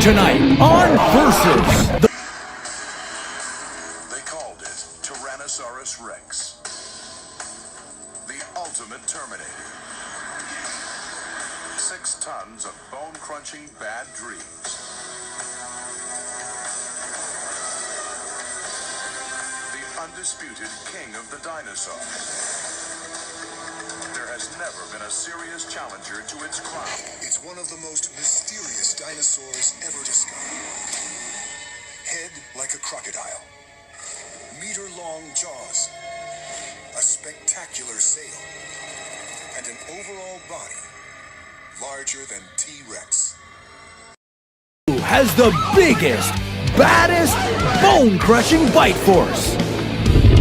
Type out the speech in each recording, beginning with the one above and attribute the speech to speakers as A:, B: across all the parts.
A: Tonight on Versus.
B: They called it Tyrannosaurus Rex, the ultimate Terminator. 6 tons of bone-crunching bad dreams. The undisputed king of the dinosaurs. There has never been a serious challenger to its crown.
C: It's one of the most mysterious dinosaurs ever discovered. Head like a crocodile. Meter-long jaws. A spectacular sail. And an overall body larger than T-Rex.
A: Who has the biggest, baddest, bone-crushing bite force?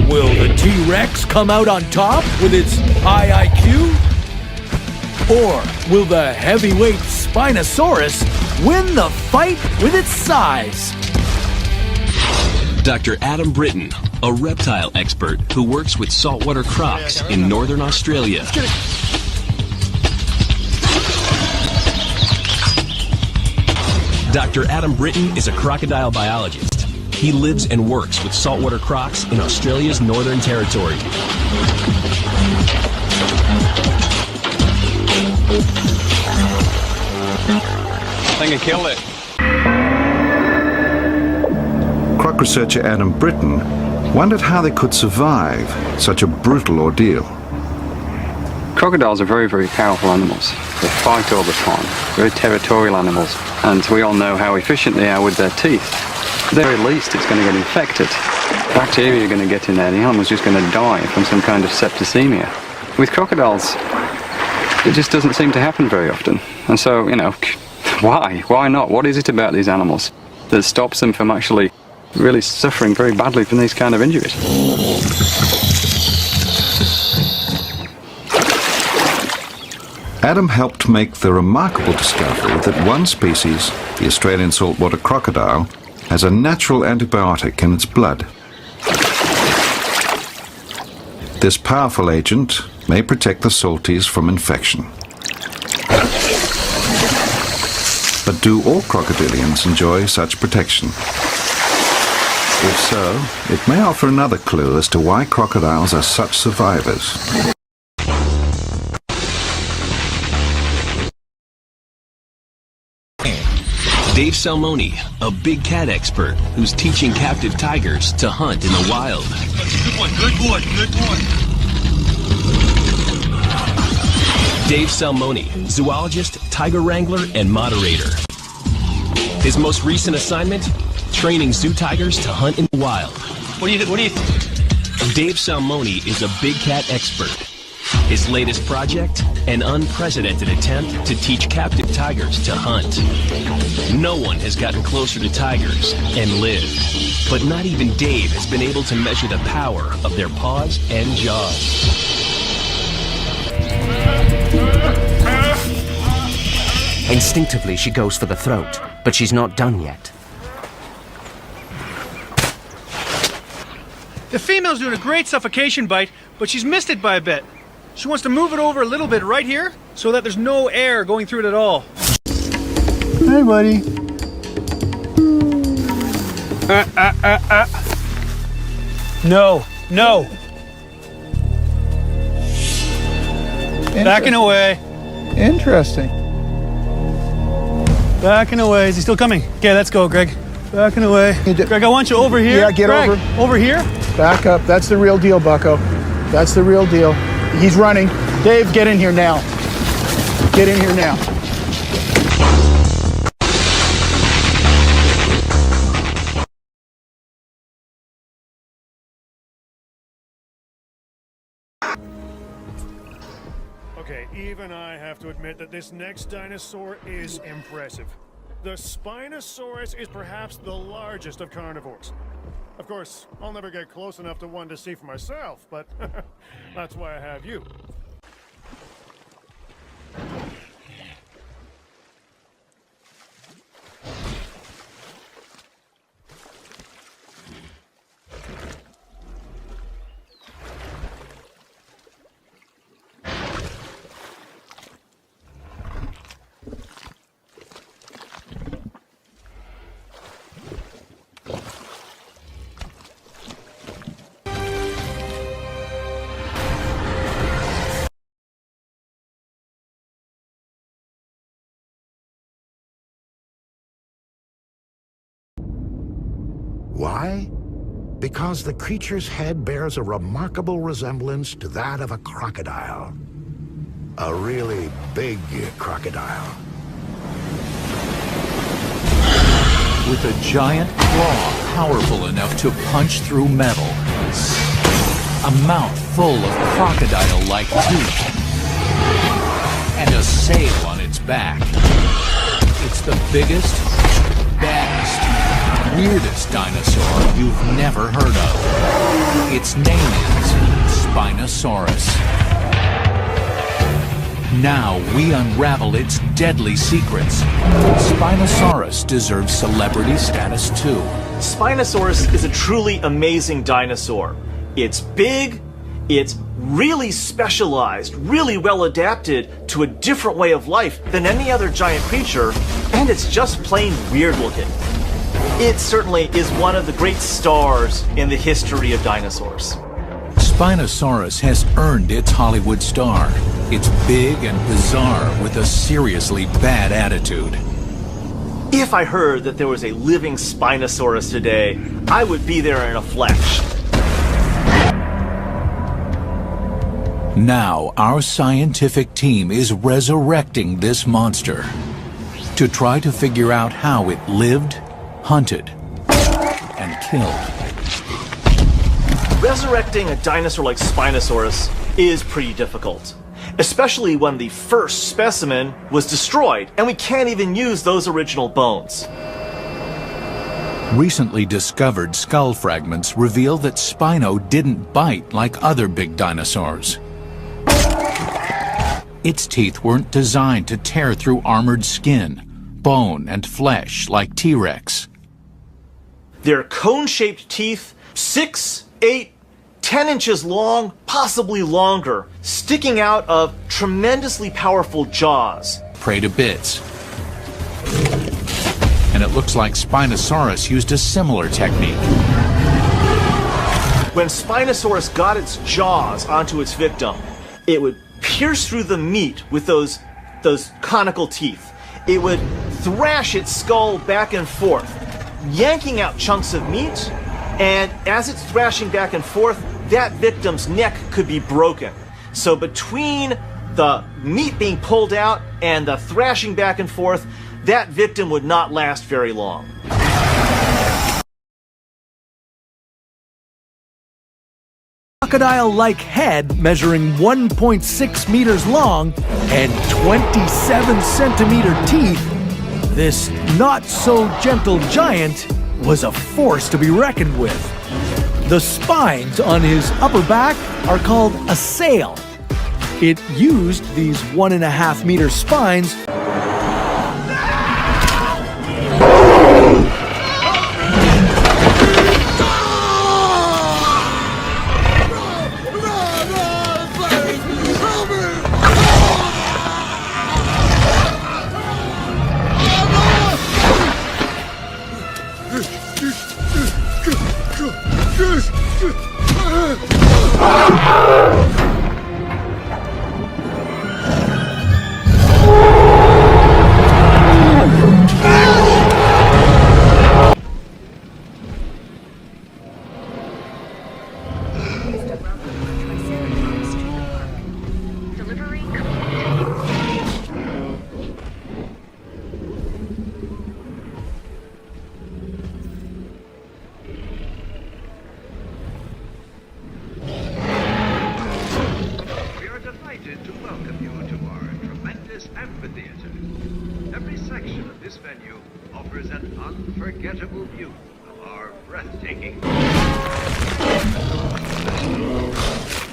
A: Will the T-Rex come out on top with its high IQ? Or will the heavyweight Spinosaurus win the fight with its size?
D: Dr. Adam Britton, a reptile expert who works with saltwater crocs in northern Australia. Dr. Adam Britton is a crocodile biologist. He lives and works with saltwater crocs in Australia's Northern Territory.
E: I think I killed it.
F: Croc researcher Adam Britton wondered how they could survive such a brutal ordeal.
E: Crocodiles are very, very powerful animals. They fight all the time, very territorial animals, and we all know how efficient they are with their teeth. At the very least, it's going to get infected. Bacteria are going to get in there, the animal's just going to die from some kind of septicemia. With crocodiles, it just doesn't seem to happen very often. And so, you know, why? Why not? What is it about these animals that stops them from actually really suffering very badly from these kind of injuries?
F: Adam helped make the remarkable discovery that one species, the Australian saltwater crocodile, has a natural antibiotic in its blood. This powerful agent may protect the salties from infection. But do all crocodilians enjoy such protection? If so, it may offer another clue as to why crocodiles are such survivors.
D: Dave Salmoni, a big cat expert who's teaching captive tigers to hunt in the wild.
G: Good one, good boy, good boy.
D: Dave Salmoni, zoologist, tiger wrangler, and moderator. His most recent assignment, training zoo tigers to hunt in the wild.
G: What do you think?
D: Dave Salmoni is a big cat expert. His latest project, an unprecedented attempt to teach captive tigers to hunt. No one has gotten closer to tigers and lived, but not even Dave has been able to measure the power of their paws and jaws.
H: Instinctively, she goes for the throat, but she's not done yet.
I: The female's doing a great suffocation bite, but she's missed it by a bit. She wants to move it over a little bit right here so that there's no air going through it at all.
J: Hey, buddy.
I: No, no. Backing away.
J: Interesting.
I: Backing away. Is he still coming? Okay, let's go, Greg. Backing away. Greg, I want you over here.
J: Yeah, get
I: Greg,
J: over.
I: Over here.
J: Back up. That's the real deal, bucko. That's the real deal. He's running. Dave, get in here now. Get in here now.
K: Okay, even I have to admit that this next dinosaur is impressive. The Spinosaurus is perhaps the largest of carnivores. Of course, I'll never get close enough to one to see for myself, but that's why I have you.
C: Why? Because the creature's head bears a remarkable resemblance to that of a crocodile. A really big crocodile.
A: With a giant claw powerful enough to punch through metal. A mouth full of crocodile-like teeth. And a sail on its back. It's the biggest, baddest, weirdest dinosaur you've never heard of. Its name is Spinosaurus. Now we unravel its deadly secrets. Spinosaurus deserves celebrity status too.
L: Spinosaurus is a truly amazing dinosaur. It's big, it's really specialized, really well adapted to a different way of life than any other giant creature, and it's just plain weird looking. It certainly is one of the great stars in the history of dinosaurs.
A: Spinosaurus has earned its Hollywood star. It's big and bizarre with a seriously bad attitude.
L: If I heard that there was a living Spinosaurus today, I would be there in a flash.
A: Now, our scientific team is resurrecting this monster to try to figure out how it lived, hunted, and killed.
L: Resurrecting a dinosaur like Spinosaurus is pretty difficult, especially when the first specimen was destroyed and we can't even use those original bones.
A: Recently discovered skull fragments reveal that Spino didn't bite like other big dinosaurs. Its teeth weren't designed to tear through armored skin, bone, and flesh like T-Rex.
L: They're cone-shaped teeth, 6, 8, 10 inches long, possibly longer, sticking out of tremendously powerful jaws.
A: Prey to bits. And it looks like Spinosaurus used a similar technique.
L: When Spinosaurus got its jaws onto its victim, it would pierce through the meat with those conical teeth. It would thrash its skull back and forth, yanking out chunks of meat, and as it's thrashing back and forth, that victim's neck could be broken. So between the meat being pulled out and the thrashing back and forth, that victim would not last very long.
A: Crocodile-like head measuring 1.6 meters long and 27 centimeter teeth, this not-so-gentle giant was a force to be reckoned with. The spines on his upper back are called a sail. It used these 1.5 meter spines
M: unforgettable view of our breathtaking,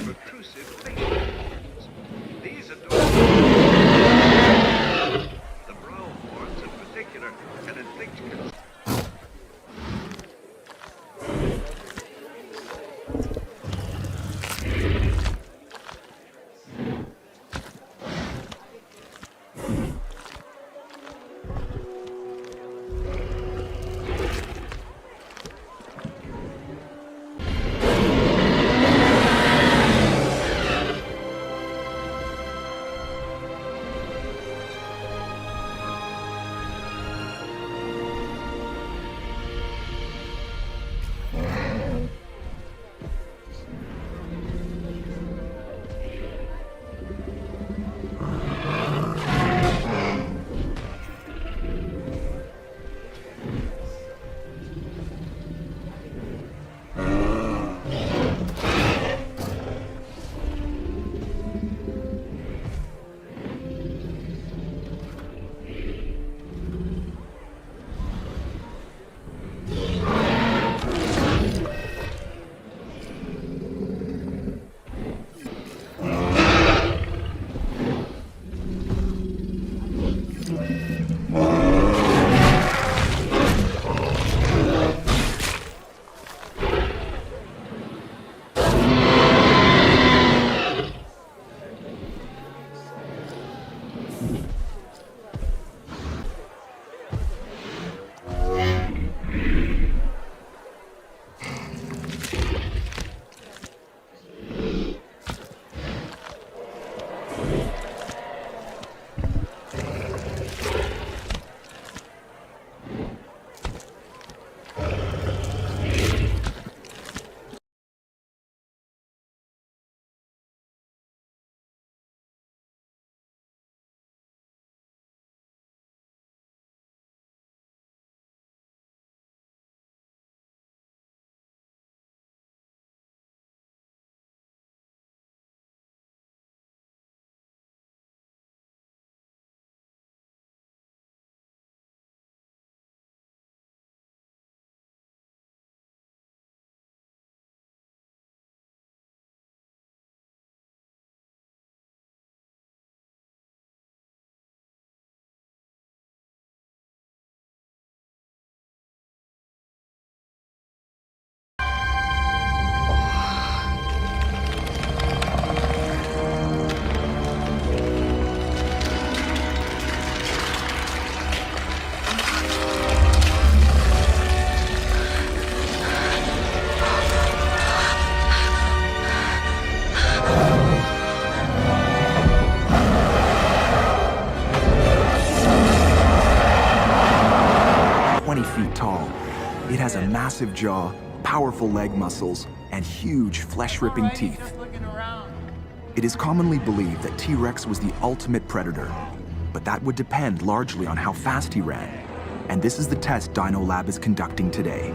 M: protrusive facial features. These adorable, the brow horns in particular, can inflict
N: massive jaw, powerful leg muscles, and huge flesh-ripping teeth. It is commonly believed that T-Rex was the ultimate predator, but that would depend largely on how fast he ran. And this is the test Dino Lab is conducting today.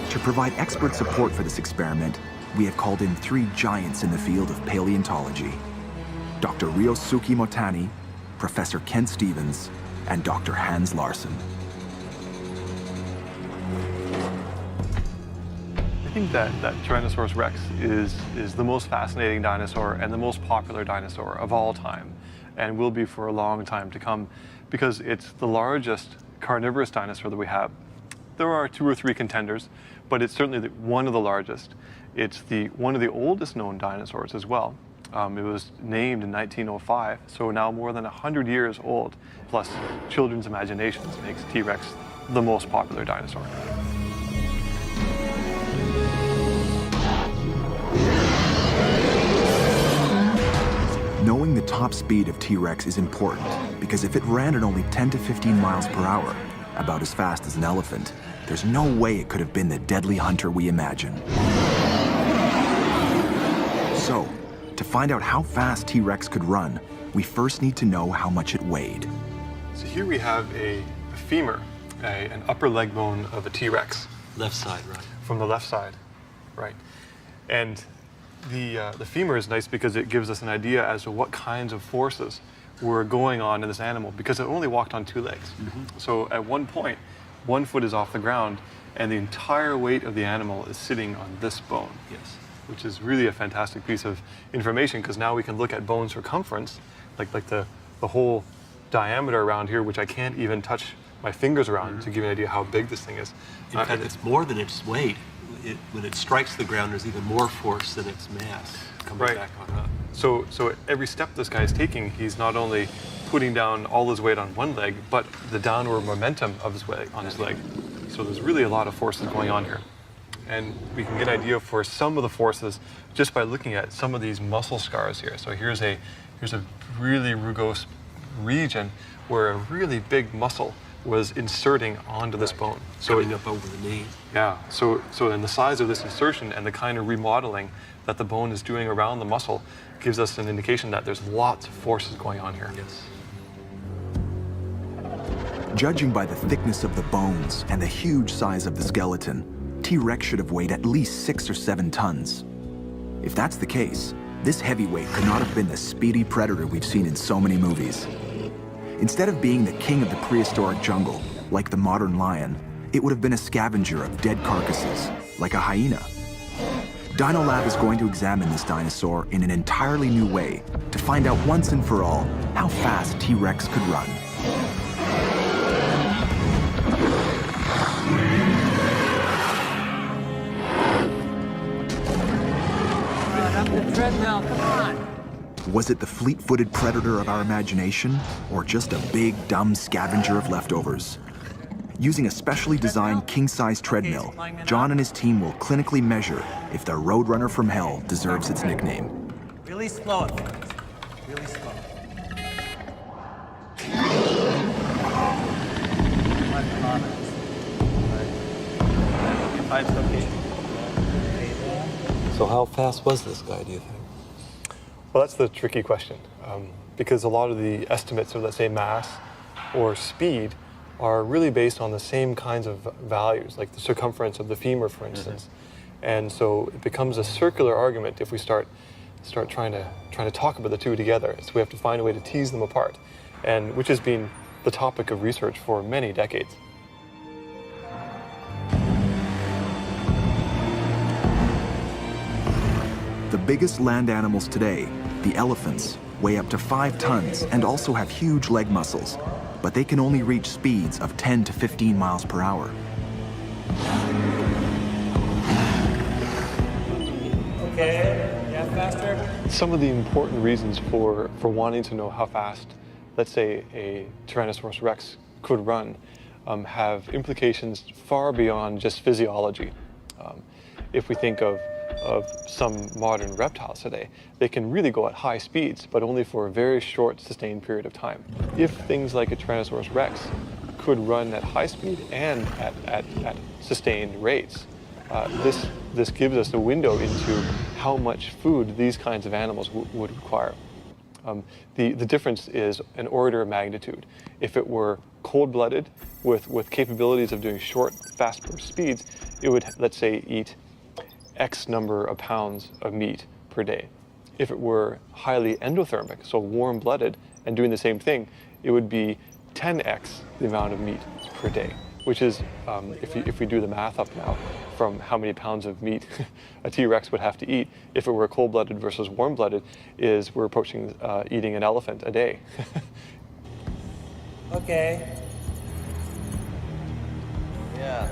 N: To provide expert support for this experiment, we have called in 3 giants in the field of paleontology: Dr. Ryosuke Motani, Professor Kent Stevens, and Dr. Hans Larsen.
O: I think that Tyrannosaurus rex is the most fascinating dinosaur and the most popular dinosaur of all time, and will be for a long time to come, because it's the largest carnivorous dinosaur that we have. There are 2 or 3 contenders, but it's certainly one of the largest. It's one of the oldest known dinosaurs as well. It was named in 1905, so now more than 100 years old. Plus, children's imaginations makes T-Rex the most popular dinosaur.
N: Knowing the top speed of T-Rex is important, because if it ran at only 10 to 15 miles per hour, about as fast as an elephant, there's no way it could have been the deadly hunter we imagine. So, to find out how fast T-Rex could run, we first need to know how much it weighed.
O: So here we have a femur, an upper leg bone of a T-Rex.
G: Left side, right.
O: From the left side, right. And the femur is nice because it gives us an idea as to what kinds of forces were going on in this animal, because it only walked on 2 legs. So at one point, 1 foot is off the ground, and the entire weight of the animal is sitting on this bone.
G: Yes.
O: Which is really a fantastic piece of information, because now we can look at bone circumference, like the whole diameter around here, which I can't even touch my fingers around to give you an idea how big this thing is.
G: In fact, it's more than its weight. When it strikes the ground, there's even more force than its mass coming back on up.
O: So every step this guy is taking, he's not only putting down all his weight on one leg, but the downward momentum of his weight on his leg. So there's really a lot of forces going on here. And we can get an idea for some of the forces just by looking at some of these muscle scars here. So here's a really rugose region where a really big muscle was inserting onto this bone.
G: So coming up over the knee.
O: Yeah, so then the size of this insertion and the kind of remodeling that the bone is doing around the muscle gives us an indication that there's lots of forces going on here.
G: Yes.
N: Judging by the thickness of the bones and the huge size of the skeleton, T-Rex should have weighed at least 6 or 7 tons. If that's the case, this heavyweight could not have been the speedy predator we've seen in so many movies. Instead of being the king of the prehistoric jungle, like the modern lion, it would have been a scavenger of dead carcasses, like a hyena. Dino Lab is going to examine this dinosaur in an entirely new way to find out once and for all how fast T-Rex could run.
P: Up the treadmill, come on.
N: Was it the fleet-footed predator of our imagination, or just a big, dumb scavenger of leftovers? Using a specially designed king-size treadmill, John and his team will clinically measure if the Roadrunner from Hell deserves its nickname.
P: Really slow at first. Really slow. 5 kilometers. Right. 5 locations.
G: So how fast was this guy, do you think?
O: Well, that's the tricky question, because a lot of the estimates of, let's say, mass or speed are really based on the same kinds of values, like the circumference of the femur, for instance. And so it becomes a circular argument if we start trying to talk about the two together. So we have to find a way to tease them apart, and which has been the topic of research for many decades.
N: The biggest land animals today, the elephants, weigh up to 5 tons and also have huge leg muscles, but they can only reach speeds of 10 to 15 miles per hour.
P: Okay, yeah, faster.
O: Some of the important reasons for wanting to know how fast, let's say, a Tyrannosaurus rex could run have implications far beyond just physiology. If we think of some modern reptiles today, they can really go at high speeds, but only for a very short, sustained period of time. If things like a Tyrannosaurus rex could run at high speed and at sustained rates. This gives us a window into how much food these kinds of animals would require. The difference is an order of magnitude. If it were cold-blooded with capabilities of doing short, fast burst speeds, it would, let's say, eat X number of pounds of meat per day. If it were highly endothermic, so warm-blooded, and doing the same thing, it would be 10x the amount of meat per day, which is, if we do the math up now, from how many pounds of meat a T-Rex would have to eat, if it were cold-blooded versus warm-blooded, is we're approaching eating an elephant a day.
P: Okay. Yeah.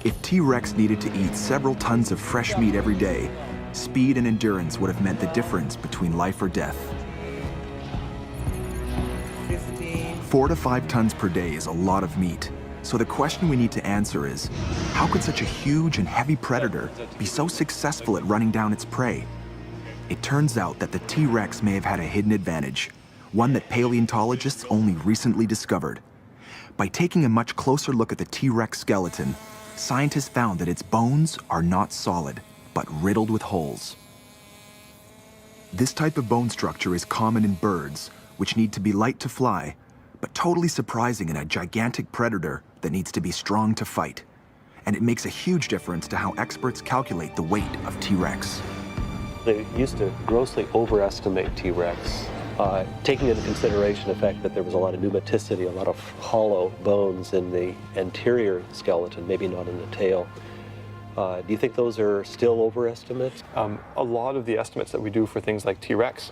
N: If T-Rex needed to eat several tons of fresh meat every day, speed and endurance would have meant the difference between life or death.
P: 15.
N: 4 to 5 tons per day is a lot of meat. So the question we need to answer is, how could such a huge and heavy predator be so successful at running down its prey? It turns out that the T-Rex may have had a hidden advantage, one that paleontologists only recently discovered. By taking a much closer look at the T-Rex skeleton, scientists found that its bones are not solid, but riddled with holes. This type of bone structure is common in birds, which need to be light to fly, but totally surprising in a gigantic predator that needs to be strong to fight. And it makes a huge difference to how experts calculate the weight of T-Rex.
G: They used to grossly overestimate T-Rex, taking into consideration the fact that there was a lot of pneumaticity, a lot of hollow bones in the anterior skeleton, maybe not in the tail. Do you think those are still overestimates?
O: A lot of the estimates that we do for things like T-Rex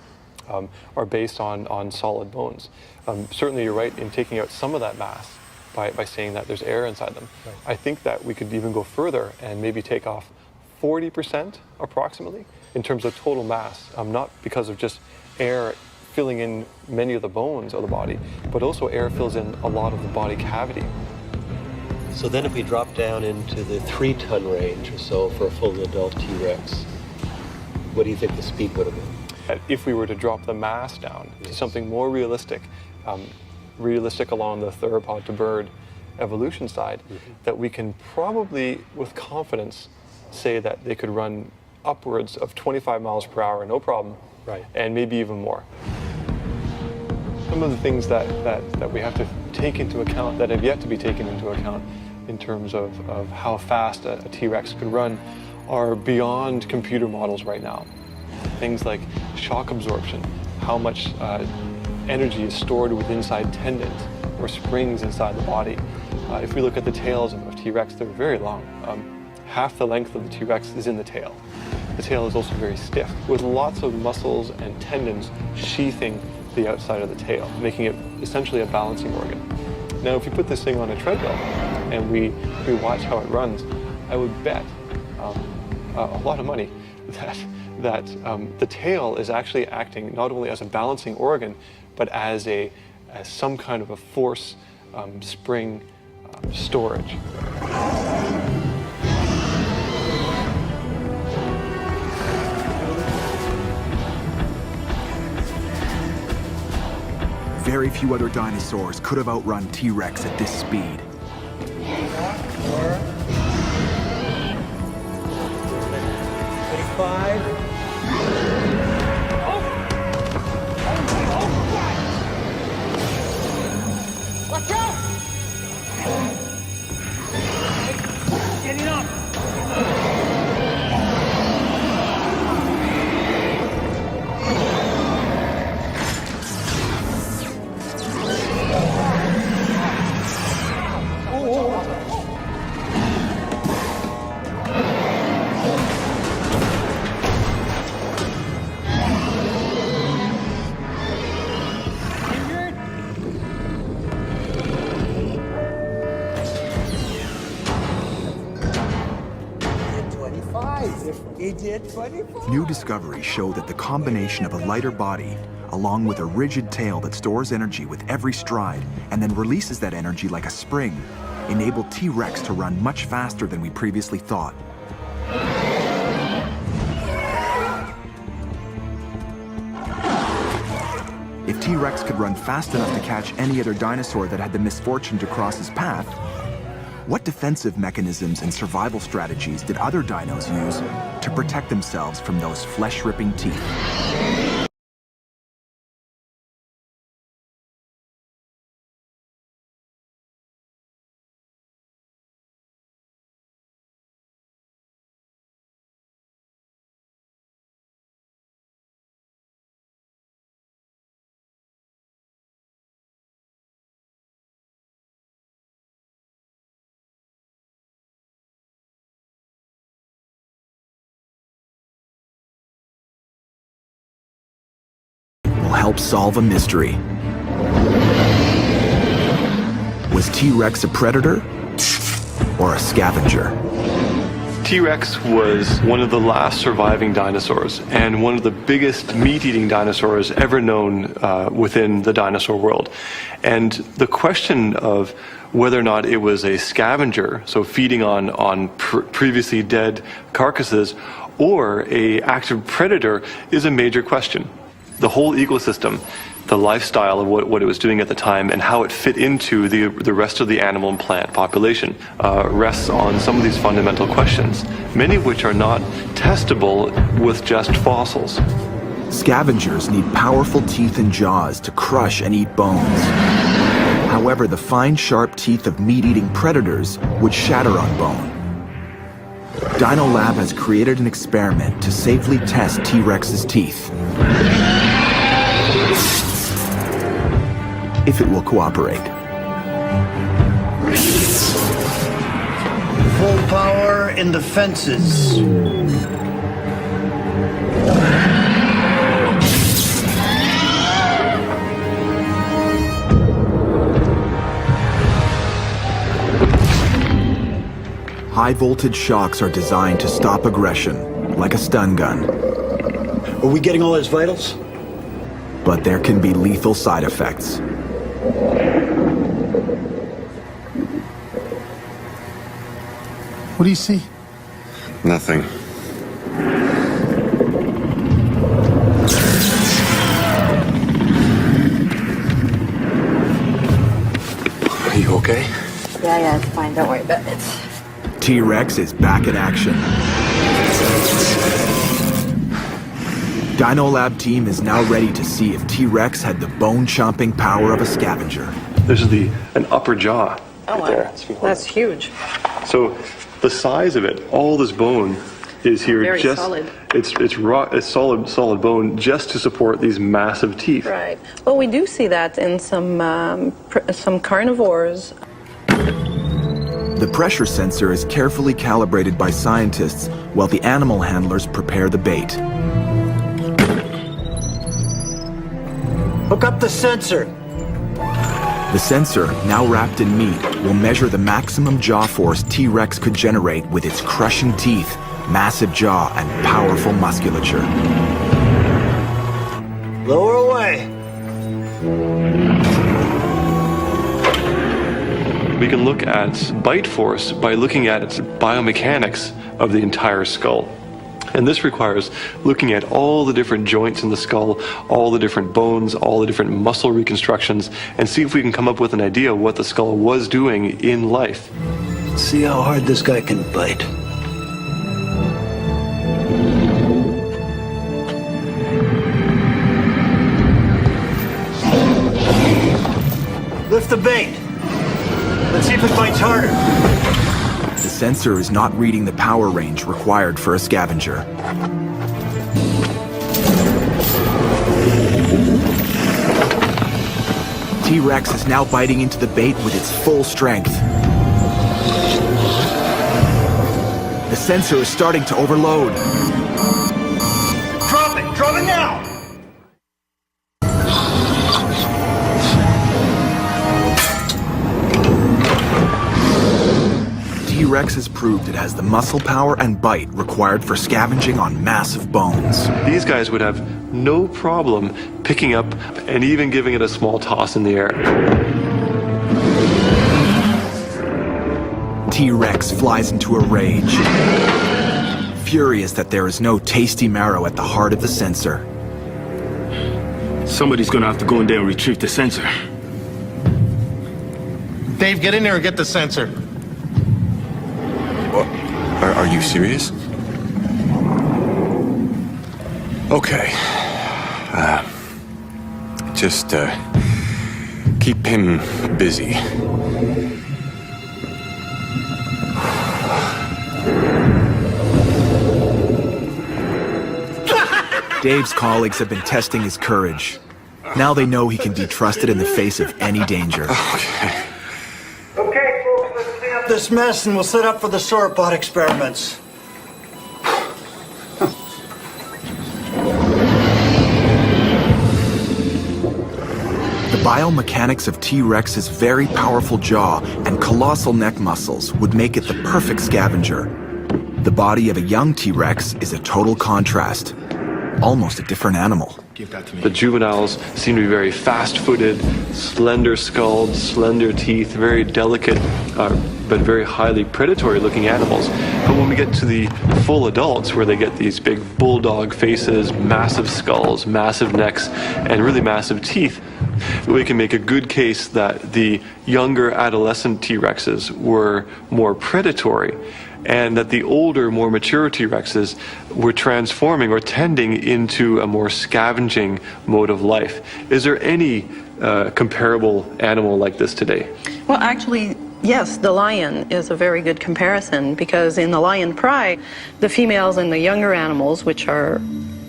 O: are based on solid bones. Certainly you're right in taking out some of that mass by saying that there's air inside them. Right. I think that we could even go further and maybe take off 40% approximately in terms of total mass, not because of just air filling in many of the bones of the body, but also air fills in a lot of the body cavity.
G: So then if we drop down into the 3-ton range or so for a full adult T-Rex, what do you think the speed would have been?
O: If we were to drop the mass down to something more realistic, realistic along the theropod to bird evolution side, that we can probably, with confidence, say that they could run upwards of 25 miles per hour, no problem, and maybe even more. Some of the things that we have to take into account that have yet to be taken into account in terms of how fast a T-Rex could run are beyond computer models right now. Things like shock absorption, how much energy is stored within inside tendons or springs inside the body. If we look at the tails of T-Rex, they're very long. Half the length of the T-Rex is in the tail. The tail is also very stiff, with lots of muscles and tendons sheathing the outside of the tail, making it essentially a balancing organ. Now, if you put this thing on a treadmill and we watch how it runs, I would bet a lot of money that the tail is actually acting not only as a balancing organ, but as some kind of a force spring storage.
N: Very few other dinosaurs could have outrun T-Rex at this speed.
P: 25. Watch out! Getting up!
N: New discoveries show that the combination of a lighter body, along with a rigid tail that stores energy with every stride and then releases that energy like a spring, enabled T-Rex to run much faster than we previously thought. If T-Rex could run fast enough to catch any other dinosaur that had the misfortune to cross his path, What defensive mechanisms and survival strategies did other dinos use to protect themselves from those flesh-ripping teeth? Help solve a mystery. Was T-Rex a predator or a scavenger?
O: T-Rex was one of the last surviving dinosaurs and one of the biggest meat-eating dinosaurs ever known within the dinosaur world. And the question of whether or not it was a scavenger, so feeding on previously dead carcasses, or an active predator is a major question. The whole ecosystem, the lifestyle of what it was doing at the time, and how it fit into the rest of the animal and plant population rests on some of these fundamental questions, many of which are not testable with just fossils.
N: Scavengers need powerful teeth and jaws to crush and eat bones. However, the fine, sharp teeth of meat-eating predators would shatter on bone. Dino Lab has created an experiment to safely test T-Rex's teeth. If it will cooperate.
Q: Full power in the fences.
N: High voltage shocks are designed to stop aggression, like a stun gun.
Q: Are we getting all his vitals?
N: But there can be lethal side effects.
J: What do you see?
R: Nothing.
Q: Are you okay?
S: Yeah, it's fine. Don't worry about it.
N: T-Rex is back in action. Dino Lab team is now ready to see if T-Rex had the bone-chomping power of a scavenger.
O: This is an upper jaw right there.
S: That's huge.
O: So the size of it, all this bone is here.
S: Very
O: just
S: solid.
O: It's raw, it's solid bone just to support these massive teeth.
S: Right. Well, we do see that in some carnivores.
N: The pressure sensor is carefully calibrated by scientists while the animal handlers prepare the bait.
Q: Hook up the sensor.
N: The sensor, now wrapped in meat, will measure the maximum jaw force T-Rex could generate with its crushing teeth, massive jaw, and powerful musculature.
Q: Lower away.
O: We can look at bite force by looking at its biomechanics of the entire skull. And this requires looking at all the different joints in the skull, all the different bones, all the different muscle reconstructions, and see if we can come up with an idea of what the skull was doing in life.
Q: See how hard this guy can bite. Lift the bait. Let's see if it bites harder.
N: The sensor is not reading the power range required for a scavenger. T-Rex is now biting into the bait with its full strength. The sensor is starting to overload.
Q: Drop it! Drop it now!
N: T-Rex has proved it has the muscle power and bite required for scavenging on massive bones.
O: These guys would have no problem picking up and even giving it a small toss in the air.
N: T-Rex flies into a rage, furious that there is no tasty marrow at the heart of the sensor.
T: Somebody's gonna have to go in there and retrieve the sensor.
J: Dave, get in there and get the sensor.
R: you serious? Okay. Just keep him busy.
N: Dave's colleagues have been testing his courage. Now they know he can be trusted in the face of any danger.
Q: Okay, folks, let's clean up this mess and we'll set up for the sauropod experiments.
N: The biomechanics of T-Rex's very powerful jaw and colossal neck muscles would make it the perfect scavenger. The body of a young T-Rex is a total contrast. Almost a different animal.
O: The juveniles seem to be very fast-footed, slender-skulled, slender teeth, very delicate, but very highly predatory-looking animals. But when we get to the full adults, where they get these big bulldog faces, massive skulls, massive necks, and really massive teeth, we can make a good case that the younger adolescent T-Rexes were more predatory, and that the older, more mature T-Rexes were transforming or tending into a more scavenging mode of life. Is there any comparable animal like this today?
S: Well, actually, yes, the lion is a very good comparison, because in the lion pride, the females and the younger animals, which are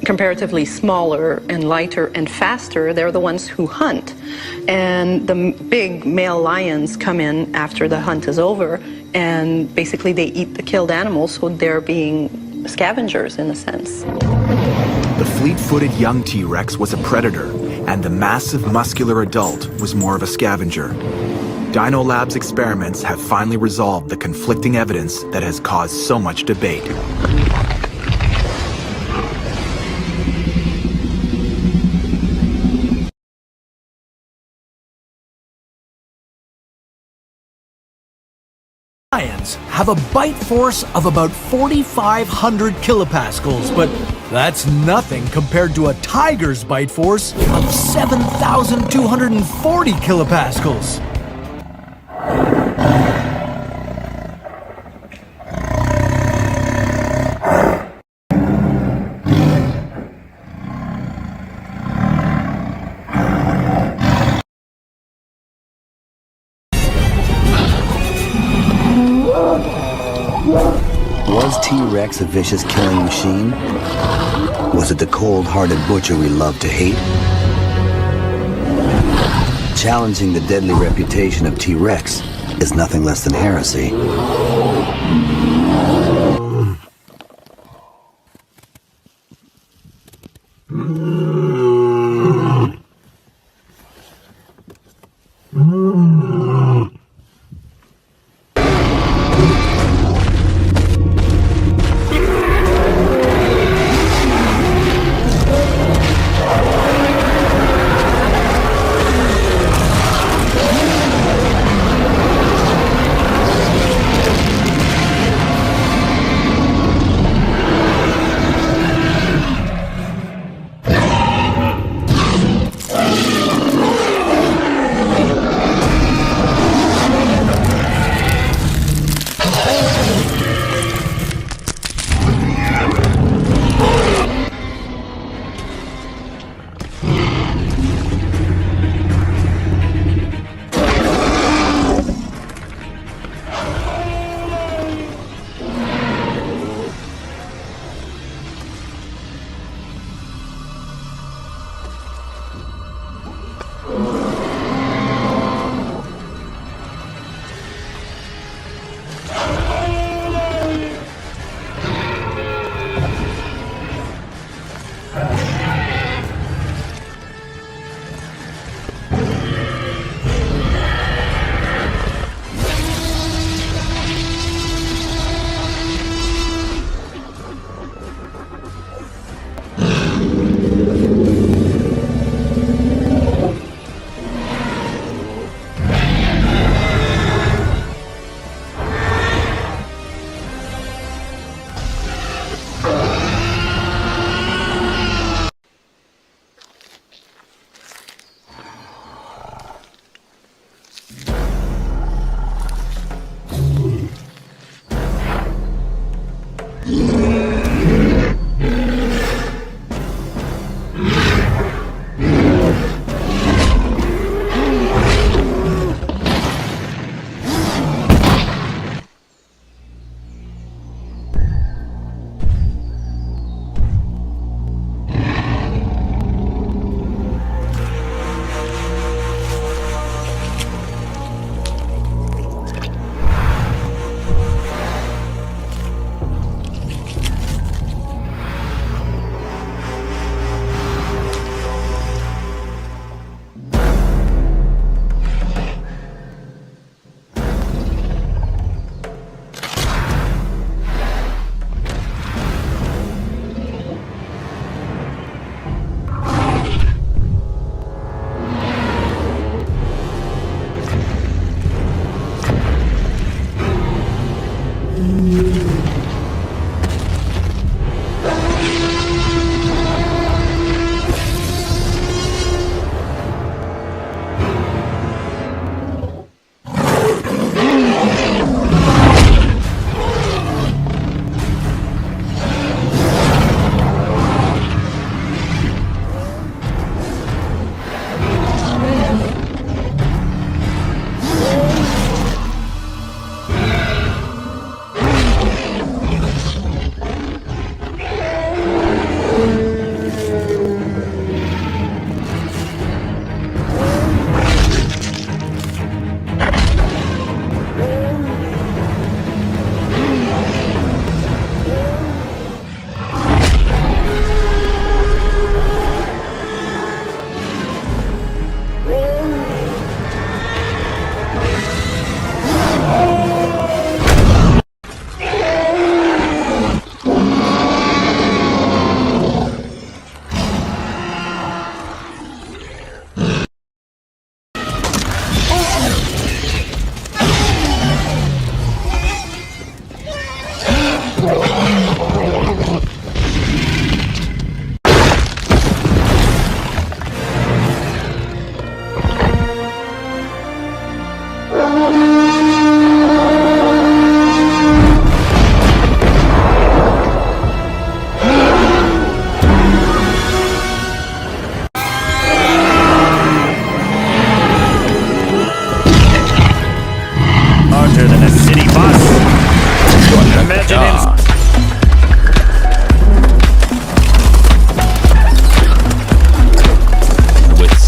S: comparatively smaller and lighter and faster, they're the ones who hunt. And the big male lions come in after the hunt is over, and basically they eat the killed animals, so they're being scavengers in a sense.
N: The fleet-footed young T-Rex was a predator, and the massive muscular adult was more of a scavenger. Dino Lab's experiments have finally resolved the conflicting evidence that has caused so much debate.
A: Lions have a bite force of about 4,500 kilopascals, but that's nothing compared to a tiger's bite force of 7,240 kilopascals.
T: Was T-Rex a vicious killing machine? Was it the cold-hearted butcher we love to hate? Challenging the deadly reputation of T-Rex is nothing less than heresy.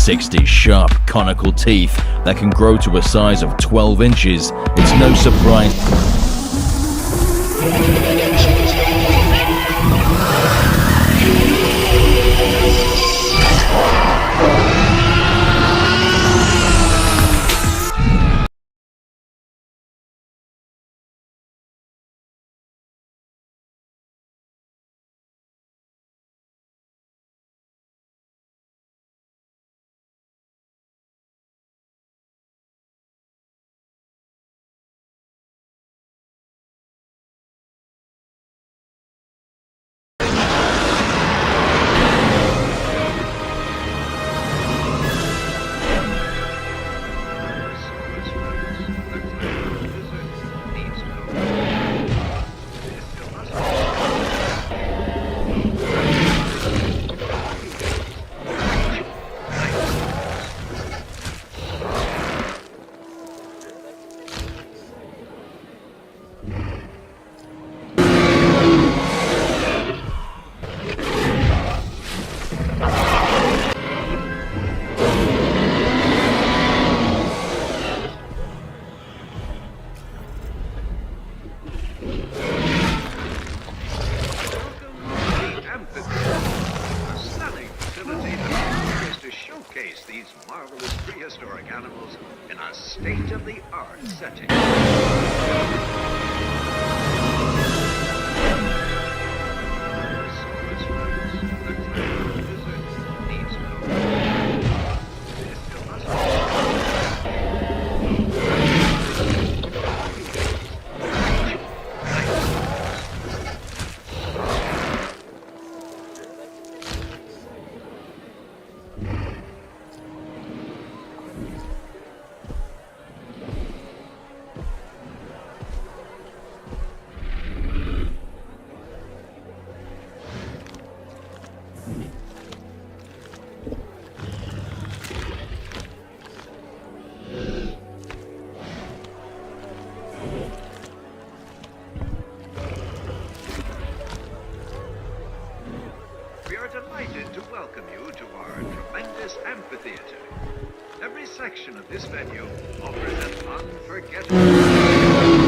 U: 60 sharp conical teeth that can grow to a size of 12 inches, it's no surprise.
M: These marvelous prehistoric animals in a state-of-the-art setting. Delighted to welcome you to our tremendous amphitheater. Every section of this venue offers an unforgettable...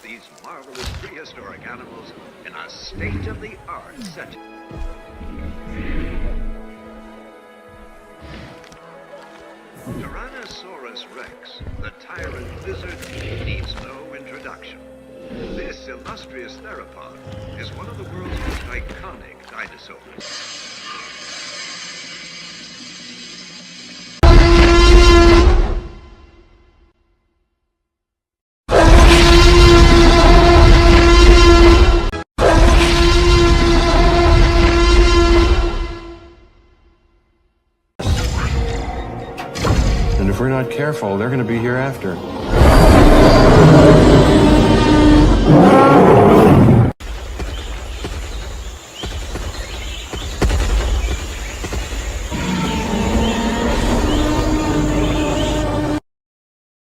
M: these marvelous prehistoric animals in a state-of-the-art setting. Tyrannosaurus rex, the tyrant lizard, needs no introduction. This illustrious theropod is one of the world's most iconic dinosaurs.
R: And if we're not careful, they're going to be here after.